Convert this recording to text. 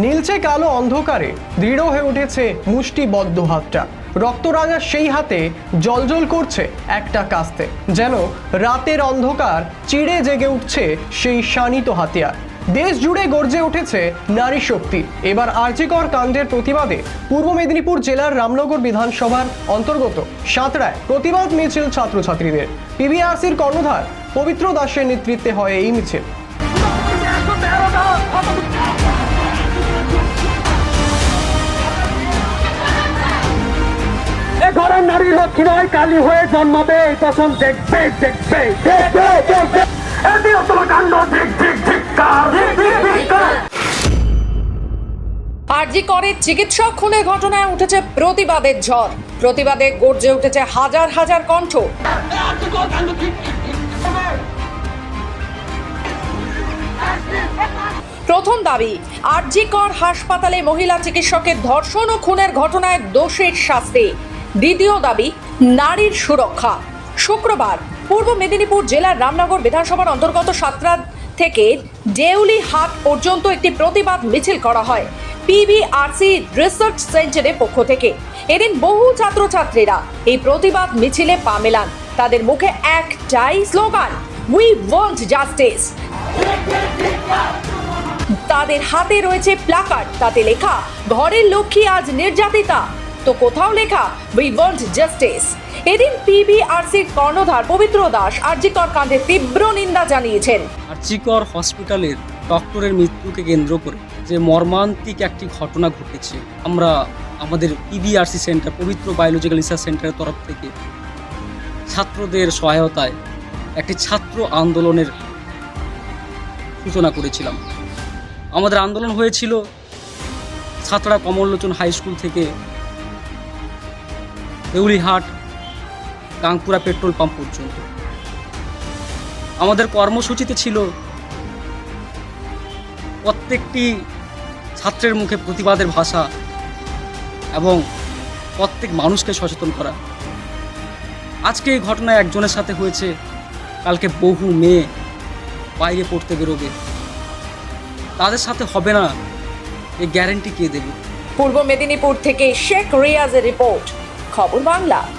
নীলচে কালো অন্ধকারে দৃঢ় হয়ে উঠেছে মুষ্টিবদ্ধ হাতটা। রক্তরাঙা সেই হাতে জ্বলজ্বল করছে একটা কাস্তে, যেন রাতের অন্ধকার চিড়ে জেগে উঠছে সেই শানিত হাতিয়ার। দেশ জুড়ে গর্জে উঠেছে নারী শক্তি। এবার আরজিকর কাণ্ডের প্রতিবাদে পূর্ব মেদিনীপুর জেলার রামনগর বিধানসভার অন্তর্গত সাঁতরায় প্রতিবাদ মিছিল ছাত্রছাত্রীদের। পিবিআরসির কর্ণধার পবিত্র দাসের নেতৃত্বে হয় এই মিছিল। ঘরের নারী লক্ষ্মী নয়, কালী হয়ে জন্মাবে, এই দশম দেখবে দেখবে আরজিকরের চিকিৎসক খুনের ঘটনায় উঠেছে প্রতিবাদের ঝড়। প্রতিবাদে গর্জে উঠেছে হাজার হাজার কণ্ঠ। প্রথম দাবি, আরজিকর হাসপাতালে মহিলা চিকিৎসকের ধর্ষণ ও খুনের ঘটনায় দোষীর শাস্তি। দ্বিতীয় দাবি, নারীর সুরক্ষা। শুক্রবার পূর্ব মেদিনীপুর জেলার রামনগর বিধানসভার অন্তর্গত সাঁতরা থেকে দেউলিহাট পর্যন্ত একটি প্রতিবাদ মিছিল করা হয় পিবিআরসি রিসার্চ সেন্টারের পক্ষ থেকে। এদিন বহু ছাত্রছাত্রীরা এই প্রতিবাদ মিছিলে পা মেলান। তাদের মুখে একটাই স্লোগান, উই ওয়ান্ট জাস্টিস। তাদের হাতে রয়েছে প্ল্যাকার্ড, তাতে লেখা, ঘরের লক্ষ্মী আজ নির্যাতিতা, তো কোথাও লেখা উই ওয়ান্ট জাস্টিস। এদিন পিবিআরসির কর্ণধার পবিত্র দাস আরজিকর কাণ্ডের তীব্র নিন্দা জানিয়েছেন। আরজিকর হসপিটালের ডক্টরের মৃত্যুকে কেন্দ্র করে যে মর্মান্তিক একটি ঘটনা ঘটেছে, আমরা আমাদের পিবিআরসি সেন্টার, পবিত্র বায়োলজিক্যাল রিসার্চ সেন্টারের তরফ থেকে ছাত্রদের সহায়তায় একটি ছাত্র আন্দোলনের সূচনা করেছিলাম। আমাদের আন্দোলন হয়েছিল সাঁতরা কমললোচন হাই স্কুল থেকে দেউলিহাট গাংপুরা পেট্রোল পাম্প পর্যন্ত। আমাদের কর্মসূচিতে ছিল প্রত্যেকটি ছাত্রের মুখে প্রতিবাদের ভাষা এবং প্রত্যেক মানুষকে সচেতন করা। আজকে এই ঘটনায় একজনের সাথে হয়েছে, কালকে বহু মেয়ে বাইরে পড়তে বেরোবে, তাদের সাথে হবে না, এই গ্যারান্টি কে দেবে? পূর্ব মেদিনীপুর থেকে শেখ রিয়াজের রিপোর্ট, খবর বাংলা।